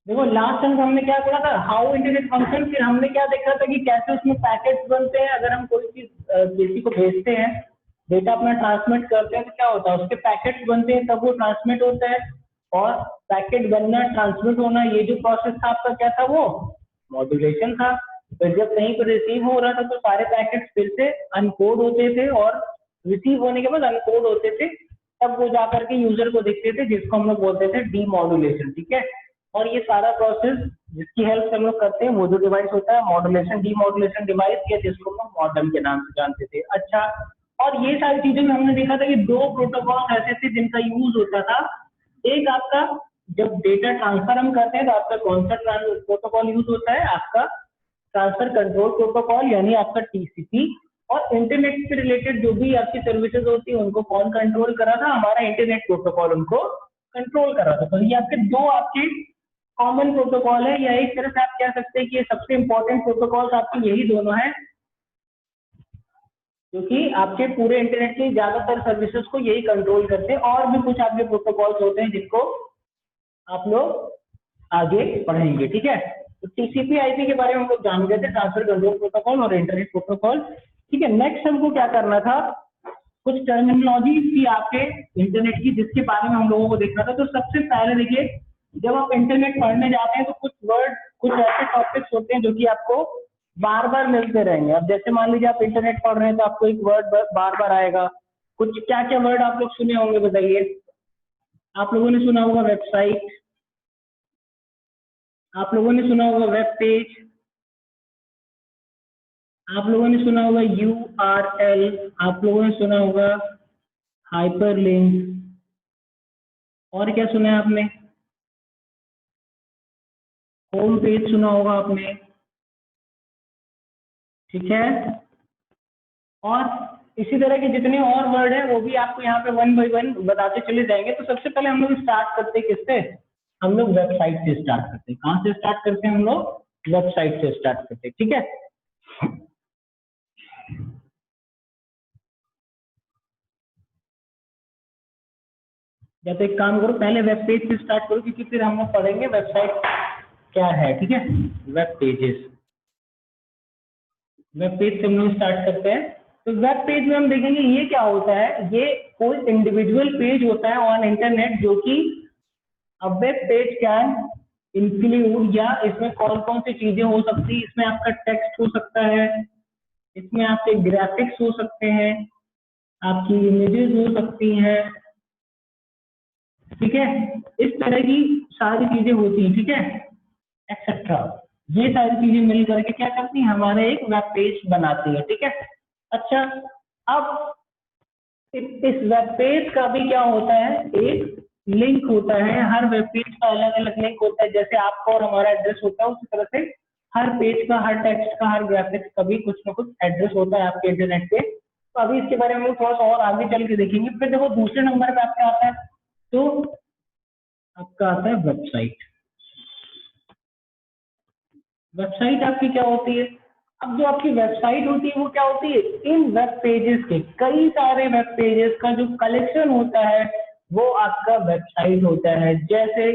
देखो last time हमने क्या पढ़ा था, हाउ इंटरनेट फंक्शन। फिर हमने क्या देखा था कि कैसे उसमें पैकेट्स बनते हैं। अगर हम कोई चीज किसी को भेजते हैं, डेटा अपना ट्रांसमिट करते हैं, तो क्या होता है, उसके पैकेट्स बनते हैं तब वो ट्रांसमिट होता है। और पैकेट बनना, ट्रांसमिट होना, ये जो प्रोसेस था आपका क्या था, वो मॉड्यूलेशन था। तो जब कहीं पर रिसीव हो रहा था तो सारे पैकेट्स फिर से अनकोड होते थे, और रिसीव होने के बाद अनकोड होते थे, तब वो जाकर के यूजर को दिखते थे, जिसको हम लोग बोलते थे डीमॉड्यूलेशन। ठीक है। और ये सारा प्रोसेस जिसकी हेल्प से हम लोग करते हैं, वो जो डिवाइस होता है मॉड्यूलेशन डीमॉड्यूलेशन डिवाइस, या जिसको हम लोग मॉडेम के नाम से जानते थे। अच्छा, और ये सारी चीजें में हमने देखा था कि दो प्रोटोकॉल ऐसे थे जिनका यूज होता था। एक आपका, जब डेटा ट्रांसफर हम करते हैं तो आपका कौन सा प्रोटोकॉल यूज होता है, आपका ट्रांसफर कंट्रोल प्रोटोकॉल यानी आपका टीसीपी। और इंटरनेट से रिलेटेड जो भी आपकी सर्विसेज होती है उनको कौन कंट्रोल करा था, हमारा इंटरनेट प्रोटोकॉल उनको कंट्रोल करा था। तो ये आपके दो आपके कॉमन प्रोटोकॉल है, या एक तरह से आप कह सकते हैं कि ये सबसे इंपॉर्टेंट प्रोटोकॉल आपके यही दोनों हैं, क्योंकि आपके पूरे इंटरनेट की ज्यादातर सर्विसेज को यही कंट्रोल करते हैं। और भी कुछ आपके प्रोटोकॉल्स होते हैं जिनको आप लोग आगे पढ़ेंगे। ठीक है। तो टीसीपी आईपी के बारे में हम लोग जान गए थे, ट्रांसफर कंट्रोल प्रोटोकॉल और इंटरनेट प्रोटोकॉल। ठीक है। नेक्स्ट हमको क्या करना था, कुछ टर्मिनोलॉजी थी आपके इंटरनेट की जिसके बारे में हम लोगों को देखना था। तो सबसे पहले देखिए, जब आप इंटरनेट पढ़ने जाते हैं तो कुछ वर्ड, कुछ ऐसे टॉपिक्स होते हैं जो कि आपको बार बार मिलते रहेंगे। अब जैसे मान लीजिए आप इंटरनेट पढ़ रहे हैं तो आपको एक वर्ड बार बार आएगा। कुछ क्या क्या वर्ड आप लोग सुने होंगे, बताइए। आप लोगों ने सुना होगा वेबसाइट, आप लोगों ने सुना होगा वेब पेज, आप लोगों ने सुना होगा यूआरएल, आप लोगों ने सुना होगा हाइपरलिंक, और क्या सुना है आपने, होम पेज सुना होगा आपने। ठीक है। और इसी तरह के जितने और वर्ड हैं वो भी आपको यहाँ पे वन बाय वन बताते चले जाएंगे। तो सबसे पहले हम लोग स्टार्ट करते हैं किससे, हम लोग वेबसाइट से स्टार्ट करते हैं। कहाँ से स्टार्ट करते हैं हम लोग, वेबसाइट से स्टार्ट करते हैं। ठीक है। या तो एक काम करो, पहले वेब पेज से स्टार्ट करो, क्योंकि फिर हम लोग पढ़ेंगे वेबसाइट क्या है। ठीक है। वेब पेजेस, वेब पेज से हम लोग स्टार्ट करते हैं। तो वेब पेज में हम देखेंगे ये क्या होता है, ये कोई इंडिविजुअल पेज होता है ऑन इंटरनेट, जो कि a web page can include, या इसमें कौन कौन सी चीजें हो सकती है, इसमें आपका टेक्स्ट हो सकता है, इसमें आपके ग्राफिक्स हो सकते हैं, आपकी इमेजेस हो सकती हैं। ठीक है। इस तरह की सारी चीजें होती हैं। ठीक है, एक्सेट्रा। ये सारी चीजें मिल करके क्या करती है, हमारे एक वेब पेज बनाती है। ठीक है। अच्छा, अब इस वेब पेज का भी क्या होता है, एक लिंक होता है। हर वेब पेज का अलग अलग लिंक होता है। जैसे आपका और हमारा एड्रेस होता है, उसी तरह से हर पेज का, हर टेक्स्ट का, हर ग्राफिक्स का भी कुछ ना कुछ एड्रेस होता है आपके इंटरनेट पे। तो अभी इसके बारे में हम थोड़ा सा और आगे चल के देखेंगे। फिर देखो दूसरे नंबर पे आपका आता है, तो आपका आता है वेबसाइट। वेबसाइट आपकी क्या होती है, अब जो आपकी वेबसाइट होती है वो क्या होती है, इन वेब पेजेस के, कई सारे वेब पेजेस का जो कलेक्शन होता है वो आपका वेबसाइट होता है। जैसे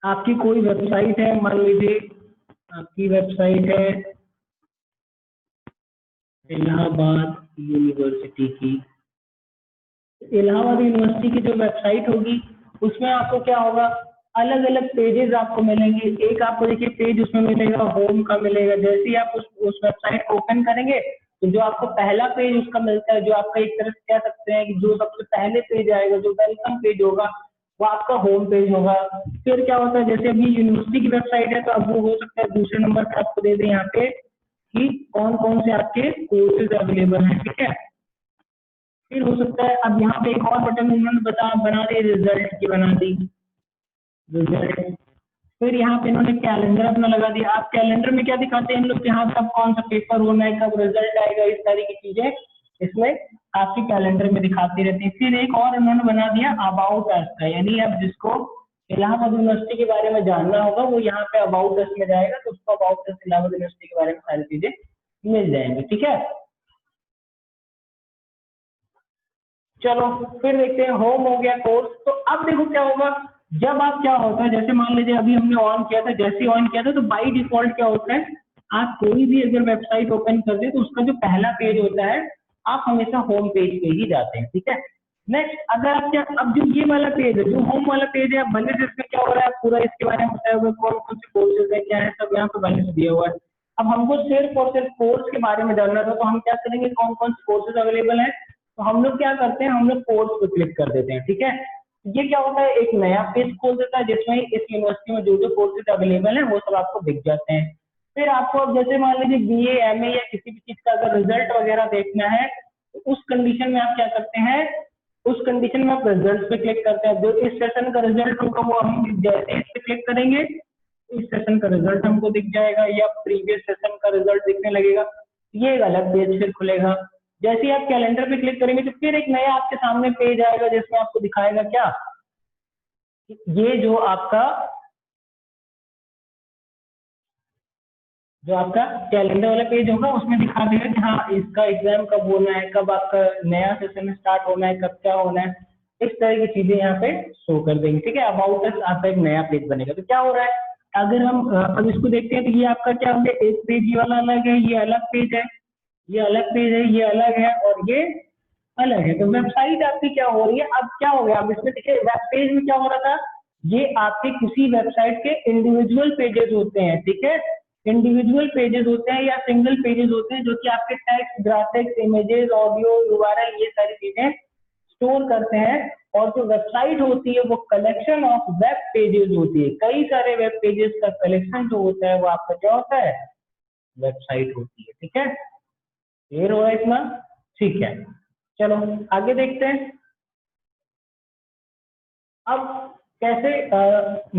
आपकी कोई वेबसाइट है, मान लीजिए आपकी वेबसाइट है इलाहाबाद यूनिवर्सिटी की। इलाहाबाद यूनिवर्सिटी की जो वेबसाइट होगी उसमें आपको क्या होगा, अलग अलग पेजेस आपको मिलेंगे। एक आपको देखिए पेज उसमें मिलेगा होम का मिलेगा। जैसे ही आप उस वेबसाइट को ओपन करेंगे तो जो आपको पहला पेज उसका मिलता है, जो आपका एक तरह से कह सकते हैं कि जो सबसे पहले पेज आएगा, जो वेलकम पेज होगा, वो आपका होम पेज होगा। फिर क्या होता है, जैसे अभी यूनिवर्सिटी की वेबसाइट है तो अब वो हो सकता है दूसरे नंबर पर आपको दे दें यहाँ पे कि कौन कौन से आपके कोर्सेज अवेलेबल हैं। ठीक है। फिर हो सकता है अब यहाँ पे एक और बटन उन्होंने बना दी, रिजल्ट की बना दी, रिजल्ट। फिर यहाँ पे इन्होंने कैलेंडर अपना लगा दिया। आप कैलेंडर में क्या दिखाते हैं इन लोग, यहाँ कब कौन सा पेपर होना है, कब रिजल्ट आएगा, इस तरह की चीजें इसमें आपके कैलेंडर में दिखाती रहती है। फिर एक और इन्होंने बना दिया अबाउट अस का, यानी अब जिसको इलाहाबाद यूनिवर्सिटी के बारे में जानना होगा वो यहाँ पे अबाउट अस में जाएगा तो उसको अबाउट अस इलाहाबाद यूनिवर्सिटी के बारे में सारी चीजें मिल जाएंगी। ठीक है। चलो फिर देखते हैं, होम हो गया कोर्स। तो अब देखो क्या होगा, जब आप क्या होता है, जैसे मान लीजिए अभी हमने ऑन किया था, जैसे ही ऑन किया था तो बाय डिफॉल्ट क्या होता है, आप कोई भी अगर वेबसाइट ओपन करते हैं तो उसका जो पहला पेज होता है आप हमेशा होम पेज पे ही जाते हैं, ठीक है। नेक्स्ट, अगर आप क्या, अब जो ये वाला पेज है, जो होम वाला पेज है, भले से इसमें क्या हो रहा है पूरा इसके बारे में बताया हुआ है, कौन कौन से कोर्सेज है क्या है सब यहाँ पे भले से दिया हुआ है। अब हमको सिर्फ और सिर्फ कोर्स के बारे में जानना था, तो हम क्या करेंगे, कौन कौन से कोर्सेज अवेलेबल है, तो हम लोग क्या करते हैं, हम लोग कोर्स पे क्लिक कर देते हैं, ठीक है। ये क्या होता है, एक नया पेज खोल देता है जिसमें इस यूनिवर्सिटी में जो जो कोर्सेज अवेलेबल है वो सब आपको दिख जाते हैं। फिर आपको अब जैसे मान लीजिए बीए, एमए या किसी भी चीज का अगर रिजल्ट वगैरह देखना है, तो उस कंडीशन में आप क्या करते हैं, उस कंडीशन में आप रिजल्ट पे क्लिक करते हैं। जो इस सेशन का रिजल्ट होगा वो हम जैसे इस पे क्लिक करेंगे इस सेशन का रिजल्ट हमको दिख जाएगा या प्रीवियस सेशन का रिजल्ट दिखने लगेगा। ये एक अलग पेज फिर खुलेगा। जैसे ही आप कैलेंडर पे क्लिक करेंगे तो फिर एक नया आपके सामने पेज आएगा जिसमें आपको दिखाएगा क्या, ये जो आपका कैलेंडर वाला पेज होगा उसमें दिखा देगा कि हाँ इसका एग्जाम कब होना है, कब आपका नया सेशन स्टार्ट होना है, कब क्या होना है, इस तरह की चीजें यहाँ पे शो कर देंगे, ठीक है। अबाउट अस आपका एक नया पेज बनेगा। तो क्या हो रहा है, अगर हम अब इसको देखते हैं तो ये आपका क्या हो गया, एक पेज ये वाला अलग है, ये अलग पेज है, ये अलग पेज है, ये अलग है और ये अलग है। तो वेबसाइट आपकी क्या हो रही है, अब क्या हो गया, अब इसमें देखिए वेब पेज में क्या हो रहा था, ये आपके किसी वेबसाइट के इंडिविजुअल पेजेस होते हैं, ठीक है। इंडिविजुअल पेजेस होते हैं या सिंगल पेजेस होते हैं जो कि आपके text, graphics, images, audio, URL ये सारी चीजें स्टोर करते हैं। और जो वेबसाइट होती है वो कलेक्शन ऑफ वेब पेजेस होती है, कई सारे वेब पेजेस का कलेक्शन जो होता है वो आपका क्या होता है, वेबसाइट होती है, ठीक है। क्लियर हो रहा है इतना, ठीक है। चलो आगे देखते हैं। अब कैसे,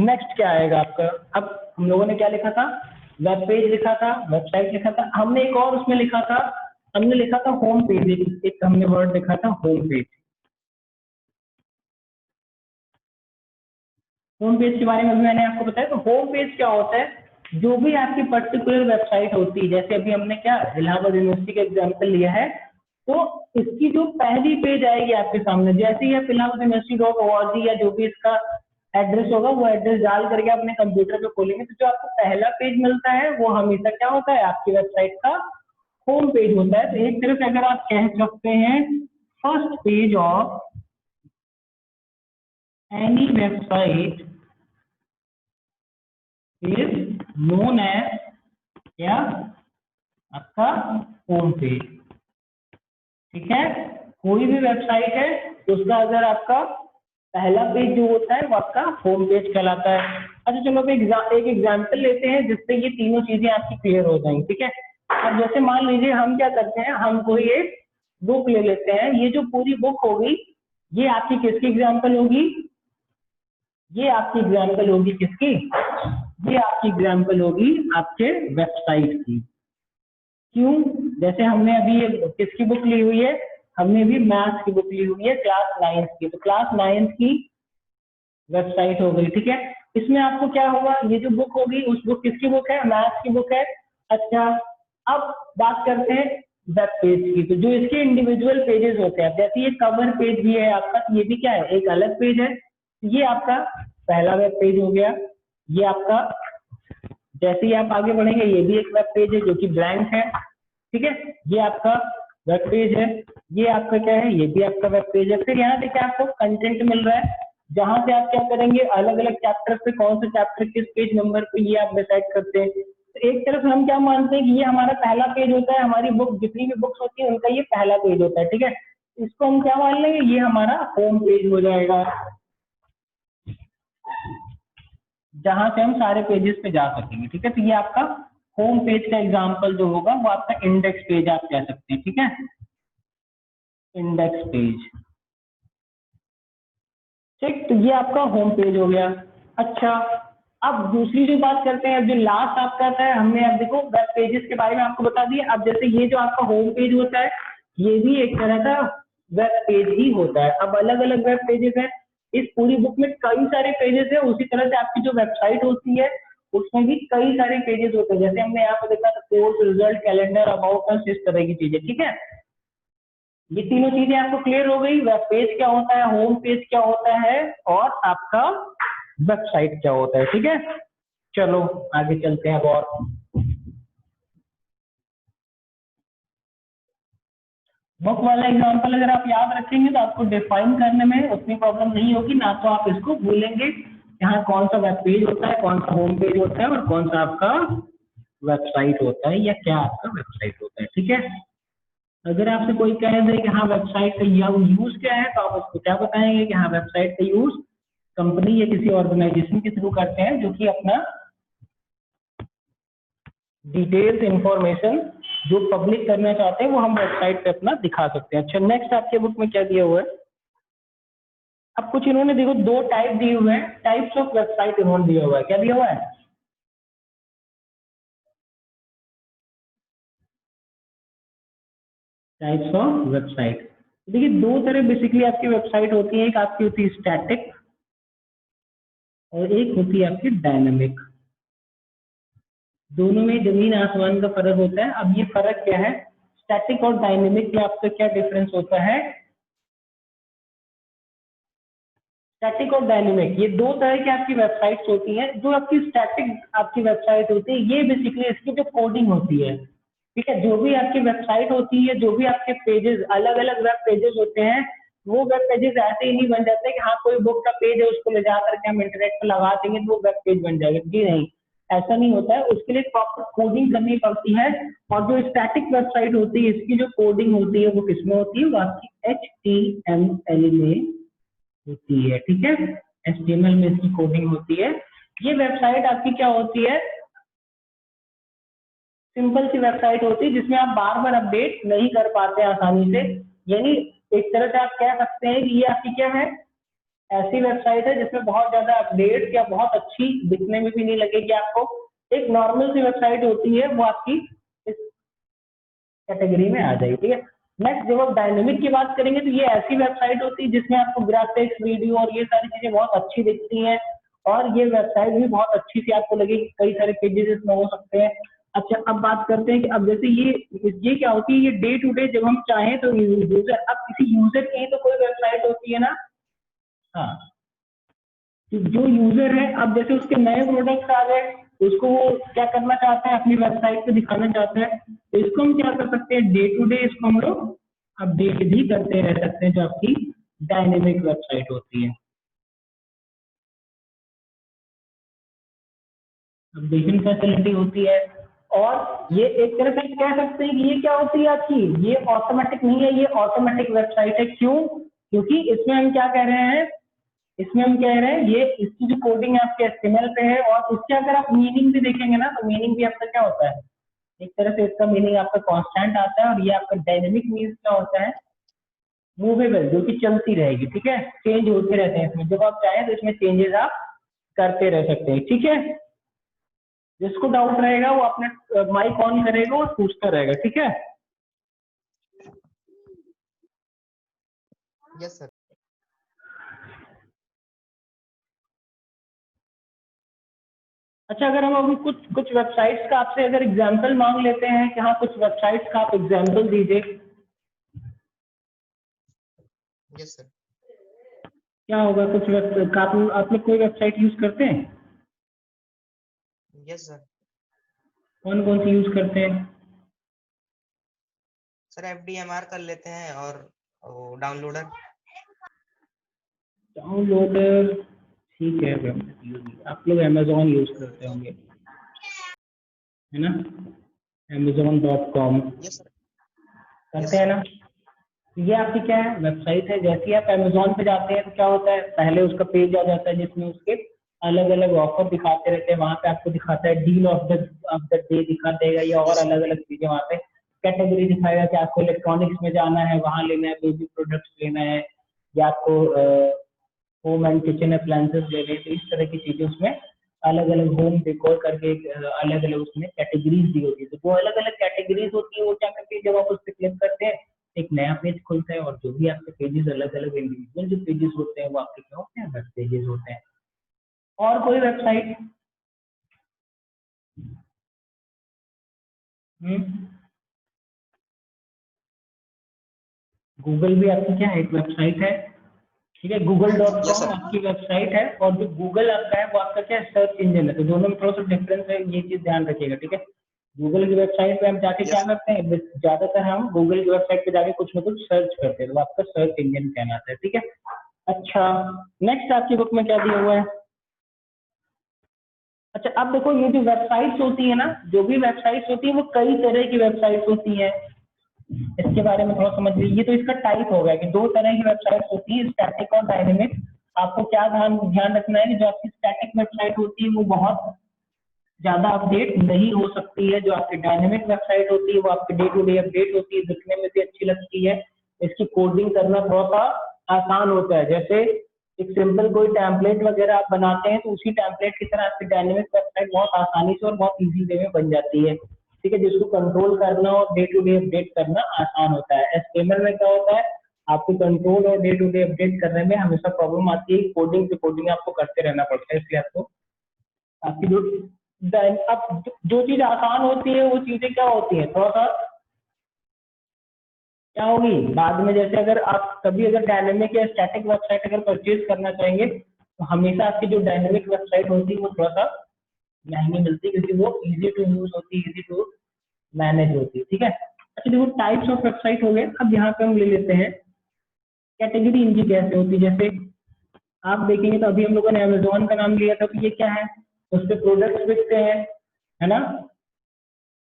नेक्स्ट क्या आएगा आपका, अब हम लोगों ने क्या लिखा था, वेब पेज लिखा था, वेबसाइट लिखा था, हमने एक और उसमें लिखा था, हमने लिखा था होम पेज, एक हमने वर्ड लिखा था होम पेज। होम पेज के बारे में भी मैंने आपको बताया। तो होम पेज क्या होता है, जो भी आपकी पर्टिकुलर वेबसाइट होती है, जैसे अभी हमने क्या इलाहाबाद यूनिवर्सिटी का एग्जाम्पल लिया है, तो इसकी जो पहली पेज आएगी आपके सामने, जैसे ही आप इलाहाबाद यूनिवर्सिटी डॉट org या जो भी इसका एड्रेस होगा वो एड्रेस डाल करके अपने कंप्यूटर पे खोलेंगे तो जो आपको पहला पेज मिलता है वो हमेशा क्या होता है, आपकी वेबसाइट का होम पेज होता है। तो एक तरह से अगर आप कह सकते हैं first page of any website is known as क्या, आपका होम पेज, ठीक है। कोई भी वेबसाइट है उसका अगर आपका पहला पेज जो होता है वो आपका होम पेज कहलाता है। अच्छा चलो एक एग्जांपल लेते हैं जिससे ये तीनों चीजें आपकी क्लियर हो जाएंगी, ठीक है। अब जैसे मान लीजिए हम क्या करते हैं, हम कोई एक बुक ले लेते हैं, ये जो पूरी बुक होगी ये आपकी किसकी एग्जाम्पल होगी, ये आपकी एग्जाम्पल होगी किसकी, ये आपकी एग्जाम्पल होगी आपके वेबसाइट की। क्यों, जैसे हमने अभी किसकी बुक ली हुई है, हमने भी मैथ्स की बुक ली हुई है क्लास 9th की, तो क्लास 9th की वेबसाइट हो गई, ठीक है। इसमें आपको क्या होगा, ये जो बुक होगी उस बुक किसकी बुक है, मैथ्स की बुक है। अच्छा अब बात करते हैं वेब पेज की, तो जो इसके इंडिविजुअल पेजेस होते हैं, जैसे ये कवर पेज भी है आपका, ये भी क्या है, एक अलग पेज है। ये आपका पहला वेब पेज हो गया। ये आपका जैसे ही आप आगे बढ़ेंगे ये भी एक वेब पेज है जो कि ब्लैंक है, ठीक है। ये आपका वेब पेज है, ये आपका क्या है, ये भी आपका वेब पेज है। फिर यहाँ देखिए आपको कंटेंट मिल रहा है जहां से आप क्या करेंगे, अलग अलग चैप्टर पे कौन सा चैप्टर किस पेज नंबर पे ये आप डिसाइड करते हैं। तो एक तरफ हम क्या मानते हैं कि ये हमारा पहला पेज होता है, हमारी बुक जितनी भी बुक्स होती है उनका ये पहला पेज होता है, ठीक है। इसको हम क्या मान लेंगे, ये हमारा होम पेज हो जाएगा जहां से हम सारे पेजेस पे जा सकेंगे, ठीक है। तो ये आपका होम पेज का एग्जांपल जो होगा वो आपका इंडेक्स पेज आप कह सकते हैं, ठीक है, इंडेक्स पेज, ठीक। तो ये आपका होम पेज हो गया। अच्छा अब दूसरी जो बात करते हैं, अब जो लास्ट आपका आता है, हमने अब देखो वेब पेजेस के बारे में आपको बता दिया। अब जैसे ये जो आपका होम पेज होता है ये भी एक तरह का वेब पेज ही होता है। अब अलग अलग वेब पेजेस हैं, इस पूरी बुक में कई सारे पेजेस है, उसी तरह से आपकी जो वेबसाइट होती है उसमें भी कई सारे पेजेस होते हैं। जैसे हमने यहाँ पे देखा था course, result, calendar, about us, इस तरह की चीजें, ठीक है। ये तीनों चीजें आपको क्लियर हो गई, वेब पेज क्या होता है, होम पेज क्या होता है और आपका वेबसाइट क्या होता है। ठीक है, चलो आगे चलते हैं। अब और बुक वाला एग्जाम्पल अगर आप याद रखेंगे तो आपको डिफाइन करने में उतनी प्रॉब्लम नहीं होगी, ना तो आप इसको भूलेंगे यहाँ कौन सा वेब पेज होता है, कौन सा होम पेज होता है और कौन सा आपका वेबसाइट होता है या क्या आपका वेबसाइट होता है। ठीक है, अगर आपसे कोई कहे दे कि हाँ वेबसाइट का यूज क्या है, तो आप उसको क्या बताएंगे कि हाँ वेबसाइट का यूज कंपनी या किसी ऑर्गेनाइजेशन के थ्रू करते हैं जो कि अपना डिटेल्स इंफॉर्मेशन जो पब्लिक करना चाहते हैं वो हम वेबसाइट पे अपना दिखा सकते हैं। अच्छा, नेक्स्ट आपके बुक में क्या दिया हुआ है? अब कुछ इन्होंने देखो दो टाइप दिए हुए हैं, टाइप्स ऑफ वेबसाइट इन्होंने दिया हुआ है। क्या दिया हुआ है? Types of website. देखिए दो तरह बेसिकली आपकी वेबसाइट होती है, एक आपकी होती है स्टैटिक और एक होती है आपकी डायनेमिक। दोनों में जमीन आसमान का फर्क होता है। अब ये फर्क क्या है, स्टैटिक और डायनेमिक में आपका क्या डिफरेंस होता है? स्टैटिक और डायनेमिक ये दो तरह की आपकी वेबसाइट्स होती हैं। जो आपकी स्टैटिक आपकी वेबसाइट होती है ये बेसिकली इसकी जो कोडिंग होती है, ठीक है, जो भी आपकी वेबसाइट होती है, जो भी आपके पेजेस अलग अलग वेब पेजेस होते हैं, वो वेब पेजेस ऐसे ही नहीं बन जाते कि हाँ कोई बुक का पेज है उसको ले जा करके हम इंटरनेट पर लगा देंगे तो वो वेब पेज बन जाएगा। जी नहीं, ऐसा नहीं होता है, उसके लिए प्रॉपर कोडिंग करनी पड़ती है। और जो स्टैटिक वेबसाइट होती है इसकी जो कोडिंग होती है वो किसमें होती है? वो आपकी HTML में होती है। ठीक है, HTML में इसकी कोडिंग होती है। ये वेबसाइट आपकी क्या होती है? सिंपल सी वेबसाइट होती है जिसमें आप बार बार अपडेट नहीं कर पाते आसानी से। यानी एक तरह से आप कह सकते हैं कि ये आपकी क्या है, ऐसी वेबसाइट है जिसमें बहुत ज्यादा अपडेट या बहुत अच्छी दिखने में भी नहीं लगेगी आपको। एक नॉर्मल सी वेबसाइट होती है वो आपकी इस कैटेगरी में आ जाएगी। ठीक है, नेक्स्ट जब आप डायनेमिक की बात करेंगे तो ये ऐसी वेबसाइट होती है जिसमें आपको ग्राफिक्स वीडियो और ये सारी चीजें बहुत अच्छी दिखती हैं और ये वेबसाइट भी बहुत अच्छी सी आपको लगेगी, कई सारे पेजेस इसमें हो सकते हैं। अच्छा, अब बात करते हैं कि अब जैसे ये क्या होती है, ये डे टू डे जब हम चाहें तो यूजर, अब किसी यूजर की ही तो कोई वेबसाइट होती है ना। हाँ, जो यूजर है अब जैसे उसके नए प्रोडक्ट्स आ गए, उसको वो क्या करना चाहता है, अपनी वेबसाइट पे दिखाना चाहता है, तो इसको हम क्या कर सकते हैं, डे टू डे इसको हम लोग अपडेट भी करते रह सकते हैं, जो आपकी डायनेमिक वेबसाइट होती है। अपडेशन फैसिलिटी होती है। और ये एक तरह से कह सकते हैं कि ये क्या होती है आपकी, ये ऑटोमेटिक नहीं है, ये ऑटोमेटिक वेबसाइट है। क्यों? क्योंकि इसमें हम क्या कह रहे हैं, इसमें हम कह रहे हैं ये इसकी जो कोडिंग है आपके HTML पे है और इसके अगर आप मीनिंग भी देखेंगे ना तो मीनिंग भी आपका क्या होता है, एक तरह से इसका मीनिंग आपका कांस्टेंट आता है। और ये आपका डायनेमिक मीन्स क्या होता है, मूवेबल, जो कि चलती रहेगी। ठीक है, चेंज होते रहते हैं इसमें, जब आप चाहें तो इसमें चेंजेस आप करते रह सकते हैं। ठीक है, जिसको डाउट रहेगा वो अपने माइक ऑन करेगा और पूछता रहेगा। ठीक है, यस सर। अच्छा, अगर हम अभी कुछ कुछ वेबसाइट्स का आपसे अगर एग्जाम्पल मांग लेते हैं कि हाँ कुछ वेबसाइट्स का आप एग्जाम्पल दीजिए, यस सर। क्या होगा? कुछ वेब आप लोग कोई वेबसाइट यूज करते हैं? Yes sir. कौन कौन सी यूज करते हैं? सर FDMR कर लेते हैं और वो डाउनलोडर। डाउनलोडर, ठीक है। आप लोग अमेजोन यूज करते होंगे, है ना? Amazon.com yes sir. करते यस हैं सर। ना? ये आपकी क्या है, वेबसाइट है। जैसे ही आप अमेजोन पे जाते हैं तो क्या होता है, पहले उसका पेज आ जाता है जिसमें उसके अलग अलग ऑफर दिखाते रहते हैं। वहां पे आपको दिखाता है डील ऑफ द डे दिखा देगा, या और यस अलग अलग चीजें वहां पे कैटेगरी दिखाएगा कि आपको इलेक्ट्रॉनिक्स में जाना है, वहां लेना है, बेबी प्रोडक्ट्स लेना है, या आपको होम एंड किचन अप्लायंसेस लेने हैं। तो इस तरह की चीजें उसमें अलग अलग होम डेकोर करके अलग अलग उसमें कैटेगरीज दी होती है। तो वो अलग अलग कैटेगरीज होती है, वो क्या करती है, जब आप उस पर क्लिक करते हैं एक नया पेज खुलता है और जो भी आपके पेजेस अलग अलग इंडिविजुअल जो पेजेस होते हैं वो आपके क्या होते हैं, वेब पेजेस होते हैं। और कोई वेबसाइट? गूगल भी आपकी क्या है, एक वेबसाइट है। ठीक है, google.com यस सर। आपकी वेबसाइट है और जो गूगल आपका है वो आपका क्या सर्च इंजन है, तो दोनों में थोड़ा सा डिफरेंस है, ये चीज ध्यान रखिएगा। ठीक है, गूगल की वेबसाइट पे हम जाके क्या यस। करते हैं, ज्यादातर हम गूगल की वेबसाइट पे जाके कुछ ना कुछ सर्च करते हैं, तो आपका सर्च इंजन कहलाता है। ठीक है, अच्छा नेक्स्ट आपकी बुक में क्या दिया हुआ है। अच्छा अब देखो, ये जो वेबसाइट्स होती है ना, जो भी वेबसाइट्स होती है वो कई तरह की वेबसाइट्स होती है, इसके बारे में थोड़ा समझ लीजिए। ये तो इसका टाइप हो गया कि दो तरह की वेबसाइट्स होती है, स्टैटिक और डायनेमिक। आपको क्या ध्यान रखना है कि जो आपकी स्टैटिक वेबसाइट होती है वो बहुत ज्यादा अपडेट नहीं हो सकती है, जो आपकी डायनेमिक वेबसाइट होती है वो आपकी डे टू डे अपडेट होती है, दिखने में भी अच्छी लगती है, इसकी कोडिंग करना थोड़ा सा आसान होता है। जैसे एक सिंपल कोई टेम्पलेट वगैरह आप बनाते हैं तो उसी टेम्पलेट की तरह आपकी डायनेमिक वेबसाइट बहुत आसानी से और बहुत इजी वे में बन जाती है। ठीक है, जिसको कंट्रोल करना और डे टू डे अपडेट करना आसान होता है। एचटीएमएल में क्या होता है, आपको कंट्रोल और डे टू डे अपडेट करने में हमेशा प्रॉब्लम आती है, कोडिंग से कोडिंग आपको करते रहना पड़ता है, इसलिए आपको आपकी जो अब जो चीज आसान होती है वो चीजें क्या होती है, थोड़ा सा क्या होगी बाद में। जैसे अगर आप कभी अगर डायनेमिक या स्टैटिक वेबसाइट अगर परचेज करना चाहेंगे तो हमेशा आपकी जो डायनेमिक वेबसाइट होती है वो थोड़ा सा महंगी मिलती है, क्योंकि वो इजी टू यूज होती है, इजी टू मैनेज होती है। ठीक है, अच्छा देखो टाइप्स ऑफ वेबसाइट हो गए। अब यहाँ पे हम ले लेते हैं कैटेगरी इनकी कैसे होती है। जैसे आप देखेंगे तो अभी हम लोगों ने अमेजोन का नाम लिया था, तो ये क्या है, उस पर प्रोडक्ट्स बिकते हैं, है ना।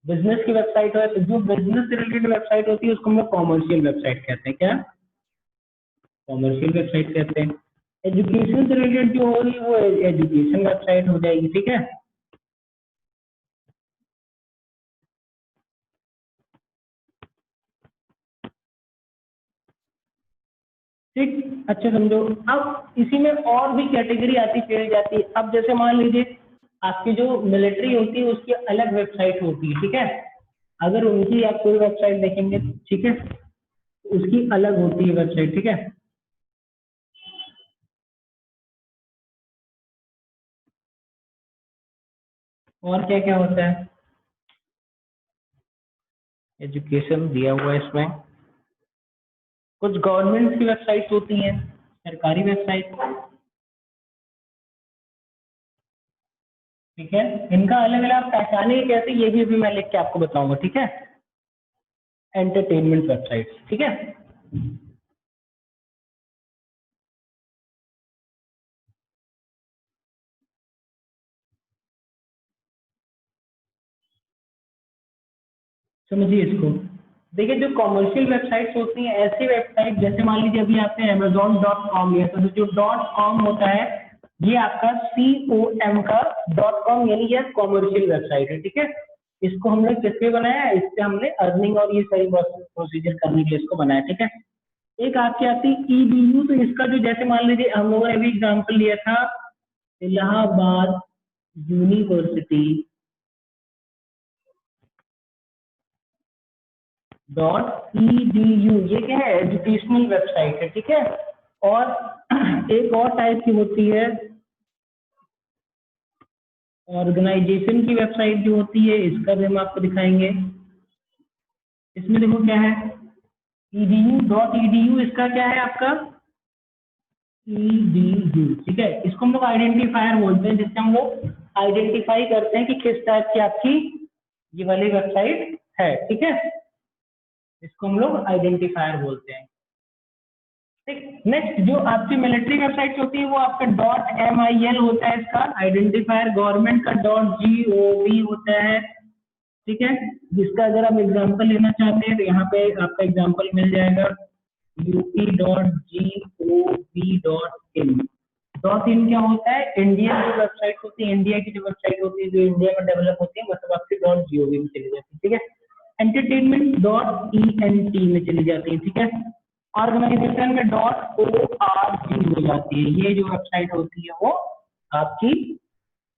बिजनेस की वेबसाइट है तो जो बिजनेस से रिलेटेड वेबसाइट होती है उसको हम लोग कॉमर्शियल वेबसाइट कहते हैं। क्या कॉमर्शियल वेबसाइट कहते हैं। एजुकेशन से रिलेटेड जो होगी वो एजुकेशन वेबसाइट हो जाएगी। ठीक है, ठीक अच्छा समझो। अब इसी में और भी कैटेगरी आती चली जाती है। अब जैसे मान लीजिए आपकी जो मिलिट्री होती है उसकी अलग वेबसाइट होती है। ठीक है, अगर उनकी आप कोई वेबसाइट देखेंगे, ठीक है, तो उसकी अलग होती है वेबसाइट। ठीक है, और क्या क्या होता है, एजुकेशन दिया हुआ है इसमें। कुछ गवर्नमेंट की वेबसाइट होती हैं, सरकारी वेबसाइट। ठीक है, इनका अलग अलग पहचाने कैसे ये भी अभी मैं लिख के आपको बताऊंगा। ठीक है, एंटरटेनमेंट वेबसाइट। ठीक है, समझिए इसको। देखिए जो कॉमर्शियल वेबसाइट्स होती हैं, ऐसी वेबसाइट जैसे मान लीजिए अभी आपने amazon.com लिया, तो जो .com होता है ये आपका COM का .com यानी ये कॉमर्शियल वेबसाइट है। ठीक है, इसको हमने किस पे बनाया है, इससे हमने अर्निंग और ये सारी प्रोसीजर करने के लिए इसको बनाया। ठीक है, एक आपकी आती है EDU, तो इसका जो जैसे मान लीजिए हम लोगों ने अभी एग्जाम्पल लिया था इलाहाबाद यूनिवर्सिटी .edu, ये क्या है, एजुकेशनल वेबसाइट है। ठीक है, और एक और टाइप की होती है ऑर्गेनाइजेशन की वेबसाइट जो होती है, इसका भी हम आपको दिखाएंगे। इसमें देखो क्या है, edu.edu, इसका क्या है आपका edu। ठीक है, इसको हम लोग आइडेंटिफायर बोलते हैं, जिससे हम लोग आइडेंटिफाई करते हैं कि किस टाइप की आपकी ये वाली वेबसाइट है। ठीक है, इसको हम लोग आइडेंटिफायर बोलते हैं। ठीक, नेक्स्ट जो आपकी मिलिट्री वेबसाइट होती है वो आपका .mil होता है, इसका आइडेंटिफायर। गवर्नमेंट का .gov होता है। ठीक है, जिसका अगर आप एग्जांपल लेना चाहते हैं तो यहाँ पे आपका एग्जांपल मिल जाएगा up.gov.in। .in क्या होता है, इंडिया जो वेबसाइट होती है, इंडिया की जो वेबसाइट होती है जो इंडिया में डेवलप होती है, मतलब आपकी .gov में चली जाती है। ठीक है, एंटरटेनमेंट .ent में चली जाती है। ठीक है, ऑर्गेनाइजेशन में .org में जाती है। ये जो वेबसाइट होती है वो आपकी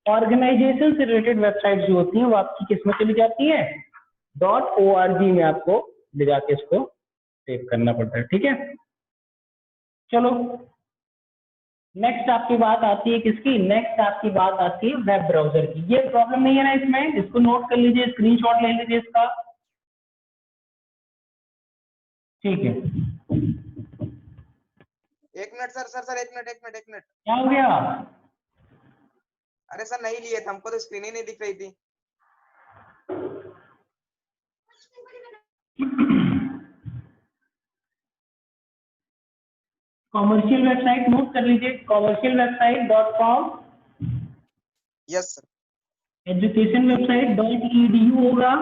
ऑर्गेनाइजेशन से रिलेटेड वेबसाइट जो होती है वो आपकी किस में चली जाती है, .org में आपको ले जाके इसको सेव करना पड़ता है। ठीक है, चलो नेक्स्ट आपकी बात आती है किसकी, नेक्स्ट आपकी बात आती है वेब ब्राउजर की। ये प्रॉब्लम नहीं है ना इसमें, इसको नोट कर लीजिए, स्क्रीनशॉट ले लीजिए इसका। ठीक है, एक मिनट सर, सर एक मिनट, एक मिनट, एक मिनट। क्या हो गया? अरे सर नहीं लिए थे, हमको तो स्क्रीन ही नहीं दिख रही थी। कॉमर्शियल वेबसाइट नोट कर लीजिए, commercialwebsite.com, yes sir. Education website .edu होगा,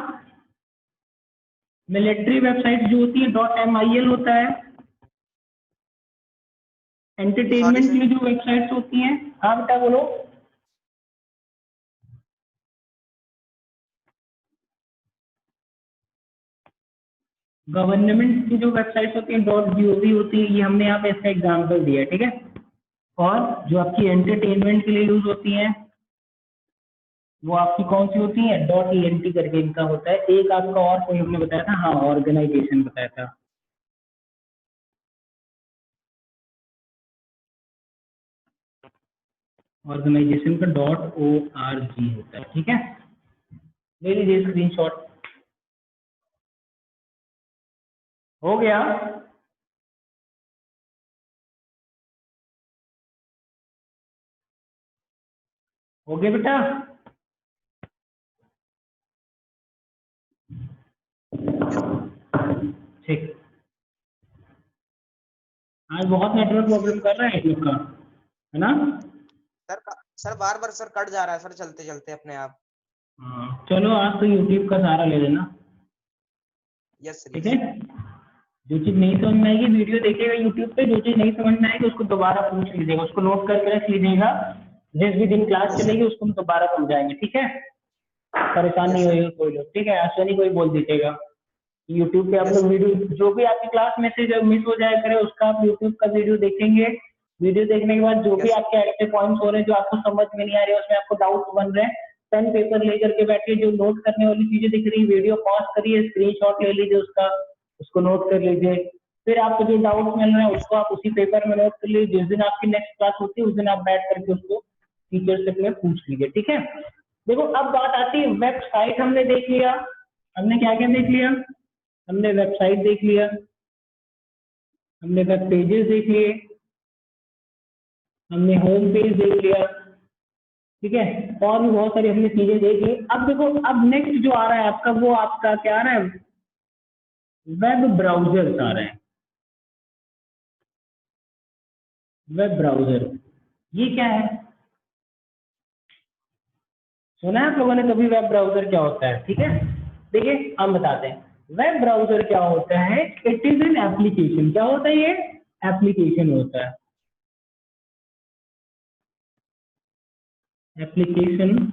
मिलिट्री वेबसाइट जो होती है .mil होता है, सॉरी एंटरटेनमेंट के सर। लिए जो वेबसाइट्स होती हैं। हाँ बेटा बोलो। गवर्नमेंट की जो वेबसाइट्स होती हैं .gov होती है, ये हमने यहाँ पे इसका एग्जाम्पल दिया है, ठीक है। और जो आपकी एंटरटेनमेंट के लिए यूज होती हैं वो आपकी कौन सी होती है? .ent करके इनका होता है। एक आपका और कोई हमने बताया था, हाँ ऑर्गेनाइजेशन बताया था, ऑर्गेनाइजेशन का .org होता है, ठीक है। ले लीजिए स्क्रीनशॉट। हो गया? हो गया बेटा? ठीक। आज बहुत नेटवर्क प्रॉब्लम कर रहा है एक लोग का, है ना? सर सर बार बार सर कट जा रहा है सर, चलते चलते अपने आप। हाँ चलो, आज तो यूट्यूब का सहारा ले लेना, यस सर, ठीक यस। है। जो चीज नहीं समझ में आएगी वीडियो देखिएगा यूट्यूब पे, जो चीज नहीं समझ में आएगी उसको दोबारा पूछ लीजिएगा, उसको नोट करके रख लीजिएगा। जिस भी दिन क्लास यस सर, चलेगी उसको हम दोबारा समझाएंगे, ठीक है। परेशान नहीं यस सर, होइएगा कोई लोग, ठीक है। अश्वनी को ही बोल दीजिएगा यूट्यूब पे आप यस लोग सर, वीडियो, जो भी आपकी क्लास में से जब मिस हो जाया करे उसका आप यूट्यूब का वीडियो देखेंगे। वीडियो देखने के बाद जो भी यस आपके ऐसे पॉइंट्स हो रहे हैं जो आपको समझ में नहीं आ रहे, उसमें आपको डाउट बन रहे हैं, पेन पेपर लेकर के बैठिए, जो नोट करने वाली चीजें दिख रही है वीडियो पॉज करिए, स्क्रीनशॉट ले लीजिए उसका, उसको नोट कर लीजिए। फिर आपको जो डाउट मिल रहा है उसको आप उसी पेपर में नोट कर लीजिए। जिस दिन आपकी नेक्स्ट क्लास होती है उस दिन आप बैठ करके उसको टीचर से अपने पूछ लीजिए, ठीक है। देखो अब बात आती है वेबसाइट, हमने देख लिया, हमने क्या क्या देख लिया? हमने वेबसाइट देख लिया, हमने वेब पेजेस देख लिए, हमने होम पेज देख लिया, ठीक है। और भी बहुत सारी हमने चीजें देख ली। अब देखो, अब नेक्स्ट जो आ रहा है आपका, वो आपका क्या आ रहा है? वेब ब्राउजर आ रहे हैं। वेब ब्राउजर, ये क्या है? सुना है आप लोगों ने कभी वेब ब्राउजर क्या होता है? ठीक है, देखिए हम बताते हैं। वेब ब्राउजर क्या होता है? It is an application. क्या होता है ये? एप्लीकेशन होता है। Application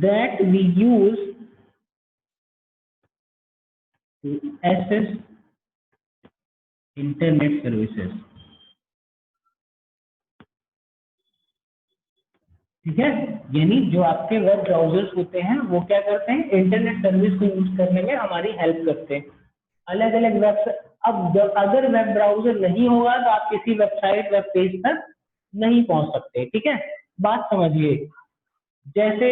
that we use to access internet services, ठीक है। यानी जो आपके वेब ब्राउजर्स होते हैं वो क्या करते हैं? इंटरनेट सर्विस को यूज करने में हमारी हेल्प करते हैं। अलग अलग वेब, अब अगर वेब ब्राउजर नहीं होगा तो आप किसी वेबसाइट वेब पेज तक नहीं पहुंच सकते, ठीक है। बात समझिए, जैसे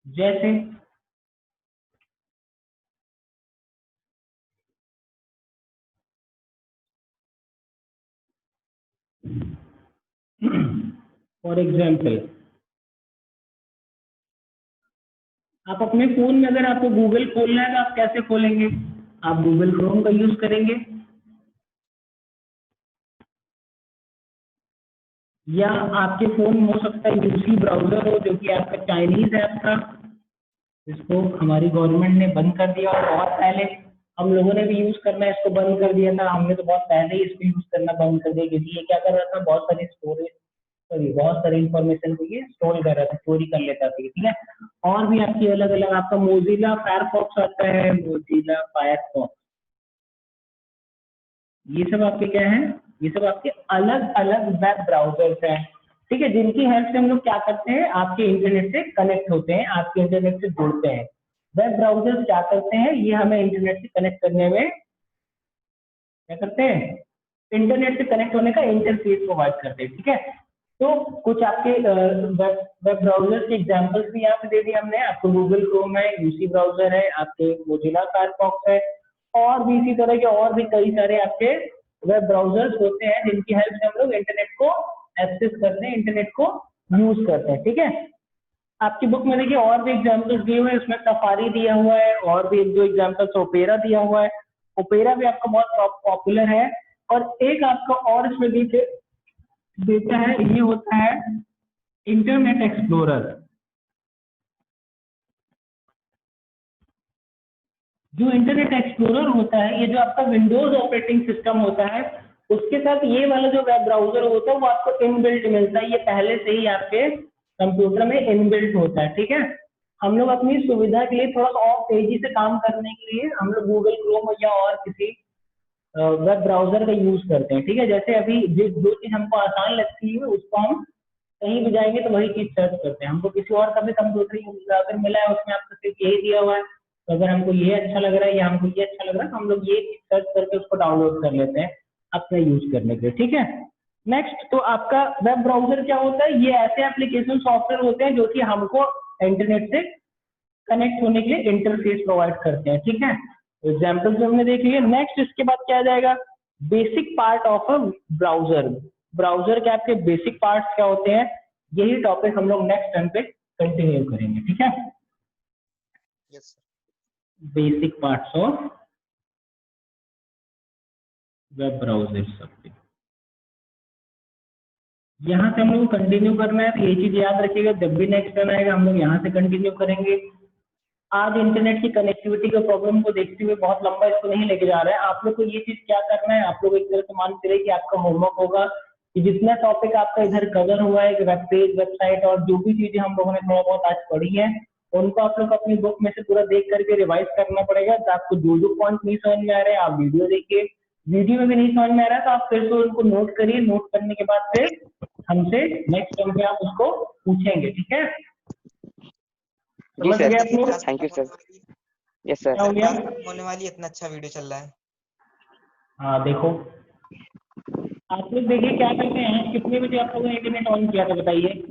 जैसे फॉर एग्जाम्पल, आप अपने फोन में अगर आपको गूगल खोलना है तो आप कैसे खोलेंगे? आप गूगल क्रोम का यूज करेंगे, या आपके फोन में हो सकता है यूसी ब्राउजर हो जो कि आपका चाइनीज है आपका, इसको हमारी गवर्नमेंट ने बंद कर दिया और बहुत पहले हम लोगों ने भी यूज करना इसको बंद कर दिया था। हमने तो बहुत पहले ही इसको यूज करना बंद कर दिया, क्योंकि ये क्या कर रहा था? बहुत सारी स्टोरेज, सॉरी बहुत सारी इंफॉर्मेशन को ये स्टोर कर रहा था, चोरी कर लेता था, ठीक है। और भी आपकी अलग अलग, आपका मोजिला फायरफॉक्स आता है, मोजिला फायरफॉक्स, ये सब आपके क्या है? ये सब आपके अलग अलग वेब ब्राउजर्स हैं, ठीक है, जिनकी हेल्प से हम लोग क्या करते हैं? आपके इंटरनेट से कनेक्ट होते हैं, आपके इंटरनेट से जुड़ते हैं। वेब ब्राउजर्स क्या करते हैं? ये हमें इंटरनेट से कनेक्ट करने में क्या करते हैं? इंटरनेट से कनेक्ट होने का इंटरफेस प्रोवाइड करते हैं, ठीक है। तो कुछ आपके वेब ब्राउजर के एग्जांपल्स भी यहाँ पे दे दिए हमने आपको। गूगल क्रोम है, यूसी ब्राउजर है, आपके मोजिला फायरफॉक्स है, और भी इसी तरह के और भी कई सारे आपके वेब ब्राउजर्स होते हैं जिनकी हेल्प से हम लोग इंटरनेट को एक्सेस करते हैं, इंटरनेट को यूज करते हैं। ठीक है, आपकी बुक में देखिए और भी एग्जाम्पल्स दिए हुए हैं, उसमें सफारी दिया हुआ है और भी एक दो एग्जाम्पल्स ओपेरा दिया हुआ है। ओपेरा भी आपका बहुत पॉपुलर है। और एक आपका और इसमें देता है, ये होता है इंटरनेट एक्सप्लोरर। जो इंटरनेट एक्सप्लोरर होता है, ये जो आपका विंडोज ऑपरेटिंग सिस्टम होता है, उसके साथ ये वाला जो वेब ब्राउजर होता है वो आपको इनबिल्ट मिलता है, ये पहले से ही आपके कंप्यूटर में इनबिल्ट होता है। ठीक है, हम लोग अपनी सुविधा के लिए थोड़ा और तेजी से काम करने के लिए हम लोग गूगल क्रोम या और किसी वेब ब्राउजर का यूज करते हैं। ठीक है, जैसे अभी जो चीज हमको आसान लगती है उसको हम कहीं भी जाएंगे तो वही चीज सर्च करते हैं। हमको किसी और का भी कंप्यूटर अगर मिला है उसमें आपको सिर्फ यही दिया हुआ है, तो अगर हमको ये अच्छा लग रहा है या हमको ये अच्छा लग रहा है तो हम लोग ये चीज सर्च करके उसको डाउनलोड कर लेते हैं अपने यूज करने के लिए। ठीक है, नेक्स्ट, तो आपका वेब ब्राउजर क्या होता है, ये ऐसे एप्लीकेशन सॉफ्टवेयर होते हैं जो कि हमको इंटरनेट से कनेक्ट होने के लिए इंटरफेस प्रोवाइड करते हैं। ठीक है, एग्जाम्पल जो हमने देख लिया। नेक्स्ट इसके बाद क्या आ जाएगा, basic part of a browser. Browser के आपके बेसिक पार्ट्स क्या होते हैं, यही टॉपिक हम लोग नेक्स्ट टाइम पे कंटिन्यू करेंगे। ठीक है, yes sir. Basic parts of web browser सब यहाँ से हम लोग कंटिन्यू करना है, तो ये चीज याद रखिएगा, जब भी नेक्स्ट टाइम आएगा हम लोग यहाँ से कंटिन्यू करेंगे। आज इंटरनेट की कनेक्टिविटी के प्रॉब्लम को देखते हुए बहुत लंबा इसको नहीं लेके जा रहे हैं। आप लोग को ये चीज क्या करना है, आप लोग एक तरह से मान के चलिए कि आपका होमवर्क होगा कि जितना टॉपिक आपका इधर कवर हुआ है, वेब पेज, वेबसाइट और जो भी चीजें हम लोगों ने थोड़ा बहुत आज पढ़ी है, उनको आप लोग अपनी बुक में से पूरा देख करके रिवाइज करना पड़ेगा। तो आपको जो जो पॉइंट नहीं समझ में आ रहे हैं आप वीडियो देखिए, वीडियो में भी नहीं समझ में आ रहा है तो आप फिर से उनको नोट करिए, नोट करने के बाद फिर हमसे नेक्स्ट टाइम पे आप उसको पूछेंगे। ठीक है, जी समझ सर, गए आप लोग? Thank you sir. Yes sir. क्या हो गया? होने वाली इतना अच्छा वीडियो चल रहा है। हाँ देखो, आप लोग देखिए क्या करते हैं, कितने बजे आप लोगों ने इंटरनेट ऑन किया था बताइए?